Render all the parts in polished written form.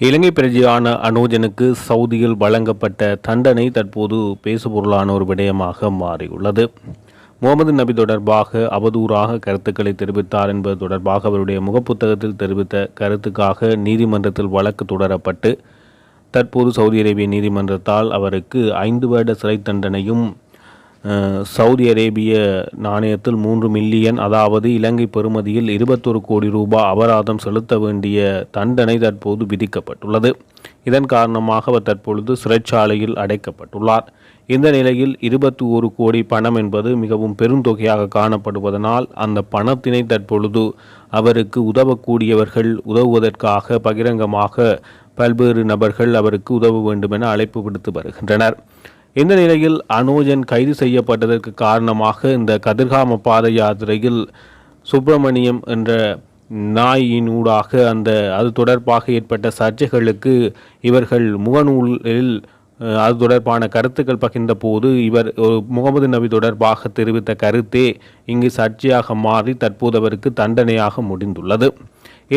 இலங்கை பிரஜையான அனோஜனுக்கு சவுதியில் வழங்கப்பட்ட தண்டனை தற்போது பேசுபொருளான ஒரு விடயமாக மாறியுள்ளது. முகமது நபி தொடர்பாக அவதூறாக கருத்துக்களை தெரிவித்தார் என்பது தொடர்பாக அவருடைய முகப்புத்தகத்தில் தெரிவித்த கருத்துக்காக நீதிமன்றத்தில் வழக்கு தொடரப்பட்டு தற்போது சவுதி அரேபிய நீதிமன்றத்தால் அவருக்கு 5 வருட சிறை தண்டனையும் சவுதி அரேபிய நாணயத்தில் 3 மில்லியன், அதாவது இலங்கை பெறுமதியில் 21 கோடி ரூபாய் அபராதம் செலுத்த வேண்டிய தண்டனை தற்போது விதிக்கப்பட்டுள்ளது. இதன் காரணமாக அவர் தற்பொழுது சிறைச்சாலையில் அடைக்கப்பட்டுள்ளார். இந்த நிலையில் 21 கோடி பணம் என்பது மிகவும் பெருந்தொகையாக காணப்படுவதனால் அந்த பணத்தினை தற்பொழுது அவருக்கு உதவக்கூடியவர்கள் உதவுவதற்காக பகிரங்கமாக பல்வேறு நபர்கள் அவருக்கு உதவ வேண்டும் என அழைப்பு விடுத்து வருகின்றனர். இந்த நிலையில் அனோஜன் கைது செய்யப்பட்டதற்கு காரணமாக இந்த கதிர்காம பாத யாத்திரையில் சுப்பிரமணியம் என்ற நாயினூடாக அது தொடர்பாக ஏற்பட்ட சர்ச்சைகளுக்கு இவர்கள் முகநூலில் அது தொடர்பான கருத்துக்கள் பகிர்ந்த போது இவர் முகமது நபி தொடர்பாக தெரிவித்த கருத்தே இங்கு சர்ச்சையாக மாறி தற்போது அவருக்கு தண்டனையாக முடிந்துள்ளது.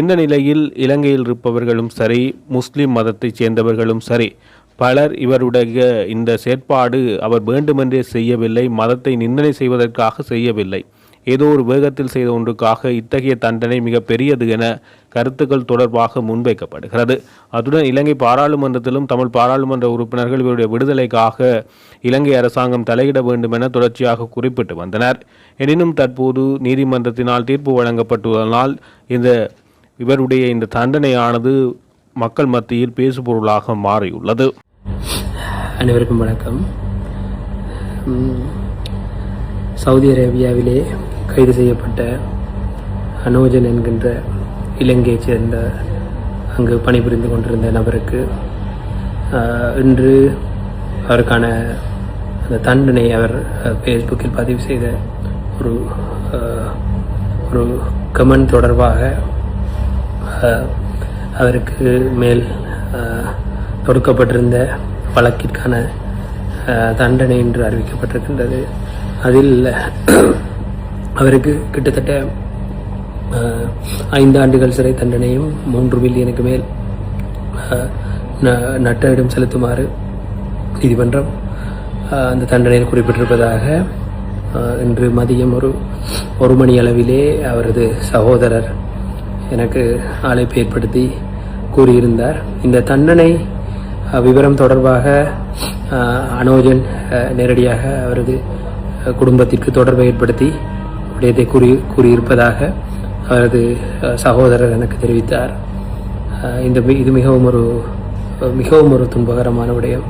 இந்த நிலையில் இலங்கையில் இருப்பவர்களும் சரி, முஸ்லிம் மதத்தைச் சேர்ந்தவர்களும் சரி, பலர் இவருடைய இந்த செயற்பாடு அவர் வேண்டுமென்றே செய்யவில்லை, மதத்தை நிந்தனை செய்வதற்காக செய்யவில்லை, ஏதோ ஒரு வேகத்தில் செய்த ஒன்றுக்காக இத்தகைய தண்டனை மிக பெரியது என கருத்துக்கள் தொடர்பாக முன்வைக்கப்படுகிறது. அத்துடன் இலங்கை பாராளுமன்றத்திலும் தமிழ் பாராளுமன்ற உறுப்பினர்கள் இவருடைய விடுதலைக்காக இலங்கை அரசாங்கம் தலையிட வேண்டும் என தொடர்ச்சியாக குறிப்பிட்டு வந்தனர். எனினும் தற்போது நீதிமன்றத்தினால் தீர்ப்பு வழங்கப்பட்டுள்ளதனால் இவருடைய இந்த தண்டனையானது மக்கள் மத்தியில் பேசுபொருளாக மாறியுள்ளது. அனைவருக்கும் வணக்கம். சவுதி அரேபியாவிலே கைது செய்யப்பட்ட அனோஜன் என்கின்ற இலங்கையைச் சேர்ந்த அங்கு பணிபுரிந்து கொண்டிருந்த நபருக்கு இன்று அவருக்கான அந்த தண்டனை அவர் ஃபேஸ்புக்கில் பதிவு செய்த ஒரு கமெண்ட் தொடர்பாக அவருக்கு மேல் தொடுக்கப்பட்டிருந்த வழக்கிற்கான தண்டனை என்று அறிவிக்கப்பட்டிருக்கின்றது. அதில் அவருக்கு கிட்டத்தட்ட 5 ஆண்டுகள் சிறை தண்டனையும் 3 மில்லியனுக்கு மேல் நட்டஈடும் செலுத்துமாறு நீதிமன்றம் அந்த தண்டனையில் குறிப்பிட்டிருப்பதாக இன்று மதியம் ஒரு மணி அளவிலே அவரது சகோதரர் எனக்கு அழைப்பு ஏற்படுத்தி கூறியிருந்தார். இந்த தண்டனை விவரம் தொடர்பாக அனோஜன் நேரடியாக அவரது குடும்பத்திற்கு தொடர்பை ஏற்படுத்தி விடயத்தை கூறியிருப்பதாக அவரது சகோதரர் எனக்கு தெரிவித்தார். இது மிகவும் ஒரு துன்பகரமான விடயம்.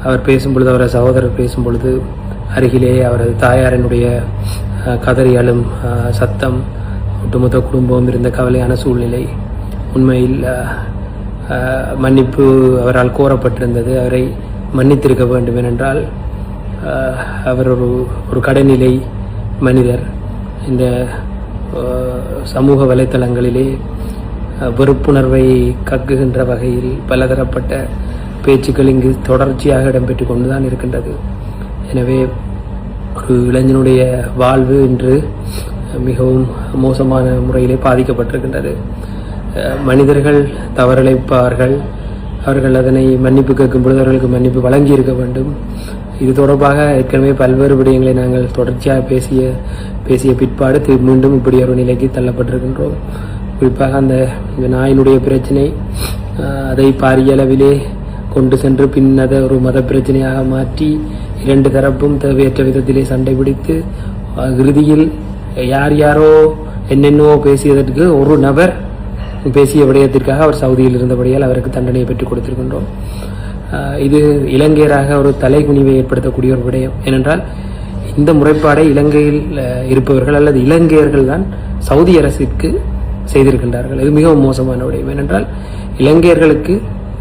அவர் பேசும்பொழுது, அவரது சகோதரர் பேசும்பொழுது அருகிலே அவரது தாயாரினுடைய கதறி அழும் சத்தம், ஒட்டுமொத்த குடும்பம் இருந்த கவலையான சூழ்நிலை, உண்மையில் மன்னிப்பு அவரால் கோரப்பட்டிருந்தது. அவரை மன்னித்திருக்க வேண்டும். ஏனென்றால் அவர் ஒரு கடைநிலை மனிதர். இந்த சமூக வலைத்தளங்களிலே வெறுப்புணர்வை கக்குகின்ற வகையில் பலதரப்பட்ட பேச்சுக்கள் இங்கு தொடர்ச்சியாக இடம்பெற்று கொண்டுதான் இருக்கின்றது. எனவே ஒரு இளைஞனுடைய வாழ்வு இன்று மிகவும் மோசமான முறையிலே பாதிக்கப்பட்டிருக்கின்றது. மனிதர்கள் தவறிழைப்பார்கள். அவர்கள் அதனை மன்னிப்பு கேட்கும் பொழுது அவர்களுக்கு மன்னிப்பு வழங்கி இருக்க வேண்டும். இது தொடர்பாக ஏற்கனவே பல்வேறு விடயங்களை நாங்கள் தொடர்ச்சியாக பேசிய பிற்பாடு மீண்டும் இப்படி ஒரு நிலைக்கு தள்ளப்பட்டிருக்கின்றோம். குறிப்பாக அந்த நாயினுடைய பிரச்சனை, அதை பாரிய அளவிலே கொண்டு சென்று பின் அதை ஒரு மத பிரச்சனையாக மாற்றி 2 தரப்பும் தேவையற்ற விதத்திலே சண்டை பிடித்து இறுதியில் யாரோ என்னென்னோ பேசியதற்கு ஒரு நபர் பேசிய விடயத்திற்காக அவர் சவுதியில் இருந்தபடியால் அவருக்கு தண்டனையை பெற்றுக் கொடுத்திருக்கின்றோம். இது இலங்கையராக ஒரு தலைகுனிவை ஏற்படுத்தக்கூடிய ஒரு விடயம். ஏனென்றால் இந்த முறைப்பாடை இலங்கையில் இருப்பவர்கள் அல்லது இலங்கையர்கள் தான் சவுதி அரசிற்கு செய்திருக்கின்றார்கள். இது மிகவும் மோசமான விடயம். ஏனென்றால் இலங்கையர்களுக்கு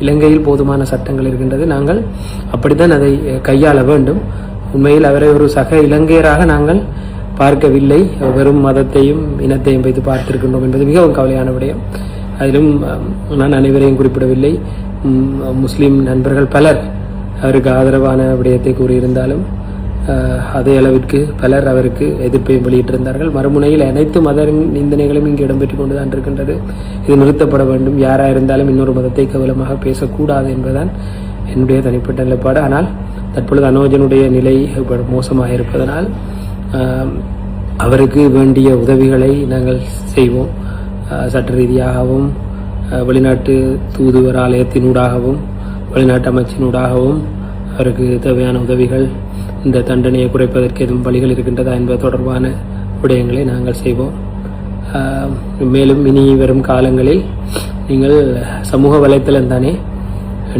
இலங்கையில் போதுமான சட்டங்கள் இருக்கின்றது. நாங்கள் அப்படித்தான் அதை கையாள வேண்டும். உண்மையில் அவரை ஒரு சக இலங்கையராக நாங்கள் பார்க்கவில்லை, வெறும் மதத்தையும் இனத்தையும் வைத்து பார்த்திருக்கின்றோம் என்பது மிகவும் கவலையான விடயம். அதிலும் நான் அனைவரையும் குறிப்பிடவில்லை, முஸ்லிம் நண்பர்கள் பலர் அவருக்கு ஆதரவான விடயத்தை கூறியிருந்தாலும் அதே அளவிற்கு பலர் அவருக்கு எதிர்ப்பை வெளியிட்டிருந்தார்கள். மறுமுனையில் அனைத்து மத நிந்தனைகளும் இங்கு இடம்பெற்றுக் கொண்டுதான் இருக்கின்றது. இது நிறுத்தப்பட வேண்டும். யாராக இருந்தாலும் இன்னொரு மதத்தை கேவலமாக பேசக்கூடாது என்பதுதான் என்னுடைய தனிப்பட்ட நிலைப்பாடு. ஆனால் தற்பொழுது அனோஜனுடைய நிலை மோசமாக இருப்பதனால் அவருக்கு வேண்டிய உதவிகளை நாங்கள் செய்வோம். சட்ட ரீதியாகவும் வெளிநாட்டு தூதுவர் ஆலயத்தினூடாகவும் வெளிநாட்டு அமைச்சினூடாகவும் அவருக்கு தேவையான உதவிகள், இந்த தண்டனையை குறைப்பதற்கு எதுவும் வழிகள் இருக்கின்றதா என்பது தொடர்பான விடயங்களை நாங்கள் செய்வோம். மேலும் இனி வரும் காலங்களில் நீங்கள் சமூக வலைத்தளம் தானே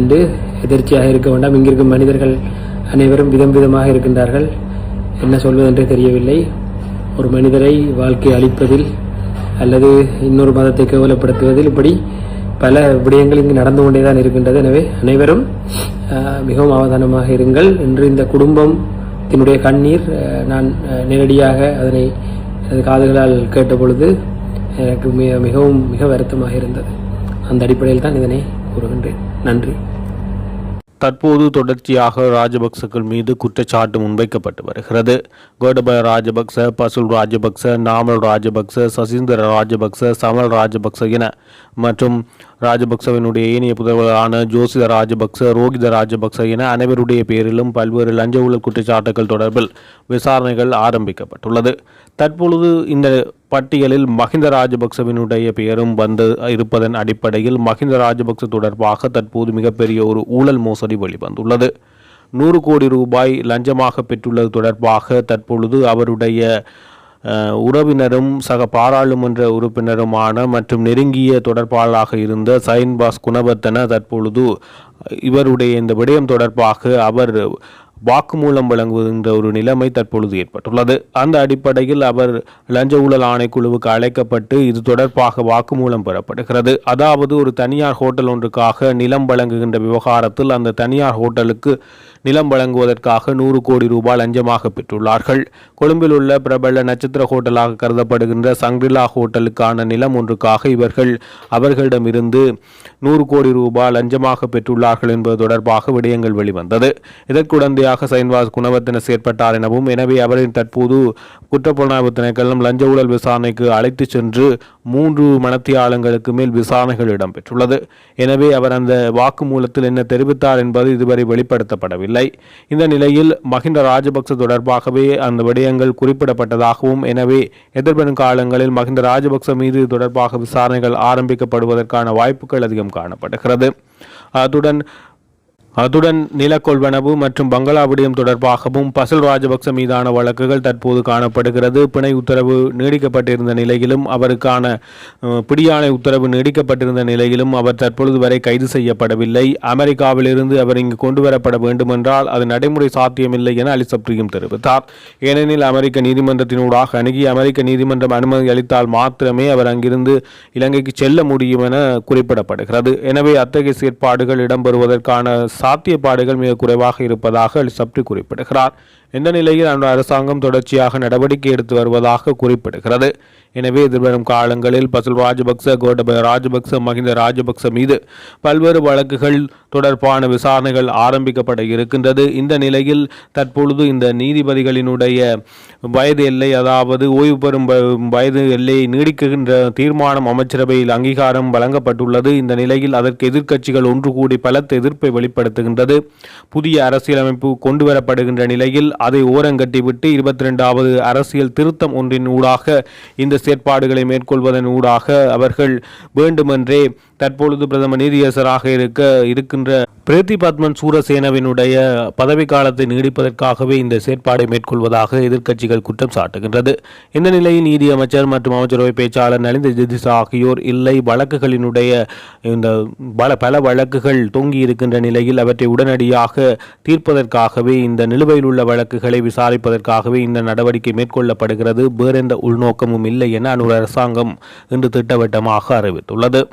என்று எதிர்ச்சியாக இருக்க வேண்டாம். இங்கிருக்கும் மனிதர்கள் அனைவரும் விதமாக இருக்கின்றார்கள். என்ன சொல்வதென்றே தெரியவில்லை. ஒரு மனிதரை வாழ்க்கை அளிப்பதில் அல்லது இன்னொரு மதத்தை கேவலப்படுத்துவதில் இப்படி பல விடயங்கள் இங்கு நடந்து கொண்டேதான் இருக்கின்றது. எனவே அனைவரும் மிகவும் அவதானமாக இருங்கள். இன்று இந்த குடும்பத்தினுடைய கண்ணீர் நான் நேரடியாக அதனை காதுகளால் கேட்ட பொழுது எனக்கு மிக வருத்தமாக இருந்தது. அந்த அடிப்படையில் தான் இதனை கூறுகின்றேன். நன்றி. தற்போது தொடர்ச்சியாக ராஜபக்சர்கள் மீது குற்றச்சாட்டு முன்வைக்கப்பட்டு வருகிறது. கோடபய ராஜபக்ச, பசுல் ராஜபக்ச, நாமல் ராஜபக்ச, சசீந்திர ராஜபக்ச, சமல் ராஜபக்ச என மற்றும் ராஜபக்சவினுடைய ஏனைய புதல்வரான ஜோசித ராஜபக்ச, ரோகித ராஜபக்ச என அனைவருடைய பேரிலும் பல்வேறு லஞ்ச ஊழல் குற்றச்சாட்டுகள் தொடர்பில் விசாரணைகள் ஆரம்பிக்கப்பட்டுள்ளது. தற்பொழுது இந்த பட்டியலில் மஹிந்த ராஜபக்சவினுடைய பெயரும் வந்து இருப்பதன் அடிப்படையில் மஹிந்த ராஜபக்ச தொடர்பாக தற்போது மிகப்பெரிய ஒரு ஊழல் மோசடி வெளிவந்துள்ளது. 100 கோடி ரூபாய் லஞ்சமாக பெற்றுள்ளது தொடர்பாக தற்பொழுது அவருடைய உறவினரும் சக பாராளுமன்ற உறுப்பினருமான மற்றும் நெருங்கிய தொடர்பாளராக இருந்த சைன்பாஸ் குணவர்த்தன தற்பொழுது இவருடைய இந்த விடயம் தொடர்பாக அவர் வாக்குமூலம் வழங்குகின்ற ஒரு நிலைமை தற்பொழுது ஏற்பட்டுள்ளது. அந்த அடிப்படையில் அவர் லஞ்ச ஊழல் ஆணைக்குழுவுக்கு அழைக்கப்பட்டு இது தொடர்பாக வாக்குமூலம் பெறப்படுகிறது. அதாவது ஒரு தனியார் ஹோட்டல் ஒன்றுக்காக நிலம் வழங்குகின்ற விவகாரத்தில் அந்த தனியார் ஹோட்டலுக்கு நிலம் வழங்குவதற்காக 100 கோடி ரூபாய் லஞ்சமாக பெற்றுள்ளார்கள். கொழும்பில் உள்ள பிரபல நட்சத்திர ஹோட்டலாக கருதப்படுகின்ற சங்கிலா ஹோட்டலுக்கான நிலம் ஒன்றுக்காக இவர்கள் அவர்களிடமிருந்து 100 கோடி ரூபாய் லஞ்சமாக பெற்றுள்ளார்கள் என்பது தொடர்பாக விடயங்கள் வெளிவந்தது. இதற்குடந்தையாக சைன்வாஸ் குணவர்த்தன செயற்பட்டார் எனவும், எனவே அவரின் தற்போது குற்றப்புலனாய்வு திணைக்களம் லஞ்ச ஊழல் விசாரணைக்கு அழைத்து சென்று 3 மணித்தியாலங்களுக்கு மேல் விசாரணைகள் இடம்பெற்றுள்ளது. எனவே அவர் அந்த வாக்குமூலத்தில் என்ன தெரிவித்தார் என்பது இதுவரை வெளிப்படுத்தப்படவில்லை. இந்த நிலையில் மஹிந்த ராஜபக்ச தொடர்பாகவே அந்த விடயங்கள் குறிப்பிடப்பட்டதாகவும், எனவே எதிர்வரும் காலங்களில் மஹிந்த ராஜபக்ச மீது தொடர்பாக விசாரணைகள் ஆரம்பிக்கப்படுவதற்கான வாய்ப்புகள் அதிகம் காணப்படுகிறது. அத்துடன் நிலக்கொள்வனவு மற்றும் பங்களா விடயம் தொடர்பாகவும் பசுல் ராஜபக்ச மீதான வழக்குகள் தற்போது காணப்படுகிறது. பிணை உத்தரவு நீடிக்கப்பட்டிருந்த நிலையிலும் அவருக்கான பிடியாணை உத்தரவு நீடிக்கப்பட்டிருந்த நிலையிலும் அவர் தற்பொழுது வரை கைது செய்யப்படவில்லை. அமெரிக்காவிலிருந்து அவர் இங்கு கொண்டு வரப்பட வேண்டுமென்றால் அது நடைமுறை சாத்தியமில்லை என அலி சப்ரியும் தெரிவித்தார். ஏனெனில் அமெரிக்க நீதிமன்றத்தினூடாக அணுகி அமெரிக்க நீதிமன்றம் அனுமதி அளித்தால் மாத்திரமே அவர் அங்கிருந்து இலங்கைக்கு செல்ல முடியும் என குறிப்பிடப்படுகிறது. எனவே அத்தகைய செயற்பாடுகள் இடம்பெறுவதற்கான சாத்தியப்பாடுகள் மிக குறைவாக இருப்பதாக அலி சப்ரி குறிப்பிடுகிறார். இந்த நிலையில் அந்த அரசாங்கம் தொடர்ச்சியாக நடவடிக்கை எடுத்து வருவதாக குறிப்பிடுகிறது. எனவே எதிர்வரும் காலங்களில் பசுல் ராஜபக்ச, கோடபய ராஜபக்ச, மஹிந்த ராஜபக்ச மீது பல்வேறு வழக்குகள் தொடர்பான விசாரணைகள் ஆரம்பிக்கப்பட இருக்கின்றது. இந்த நிலையில் தற்பொழுது இந்த நீதிபதிகளினுடைய வயது எல்லை, அதாவது ஓய்வு பெறும் வயது எல்லையை நீடிக்கின்ற தீர்மானம் அமைச்சரவையில் அங்கீகாரம் வழங்கப்பட்டுள்ளது. இந்த நிலையில் அதற்கு எதிர்க்கட்சிகள் ஒன்று கூடி பலத்த எதிர்ப்பை வெளிப்படுத்துகின்றது. புதிய அரசியலமைப்பு கொண்டுவரப்படுகின்ற நிலையில் அதை ஓரங்கட்டிவிட்டு 22வது அரசியல் திருத்தம் ஒன்றின் ஊடாக இந்த செயற்பாடுகளை மேற்கொள்வதன் ஊடாக அவர்கள் வேண்டுமென்றே தற்பொழுது பிரதம நீதியரசராக இருக்கின்ற பிரீத்தி பத்மன் சூரசேனவினுடைய பதவிக்காலத்தை நீடிப்பதற்காகவே இந்த செயற்பாடை மேற்கொள்வதாக எதிர்க்கட்சிகள் குற்றம் சாட்டுகின்றது. இந்த நிலையில் நீதி அமைச்சர் மற்றும் அமைச்சரவை பேச்சாளர் நலிந்த ஜெதிசா ஆகியோர் இல்லை, வழக்குகளினுடைய இந்த பல வழக்குகள் தொங்கி இருக்கின்ற நிலையில் அவற்றை உடனடியாக தீர்ப்பதற்காகவே இந்த நிலுவையில் உள்ள வழக்குகளை விசாரிப்பதற்காகவே இந்த நடவடிக்கை மேற்கொள்ளப்படுகிறது. வேறெந்த உள்நோக்கமும் இல்லை என அரசாங்கம் இன்று திட்டவட்டமாக அறிவித்துள்ளது.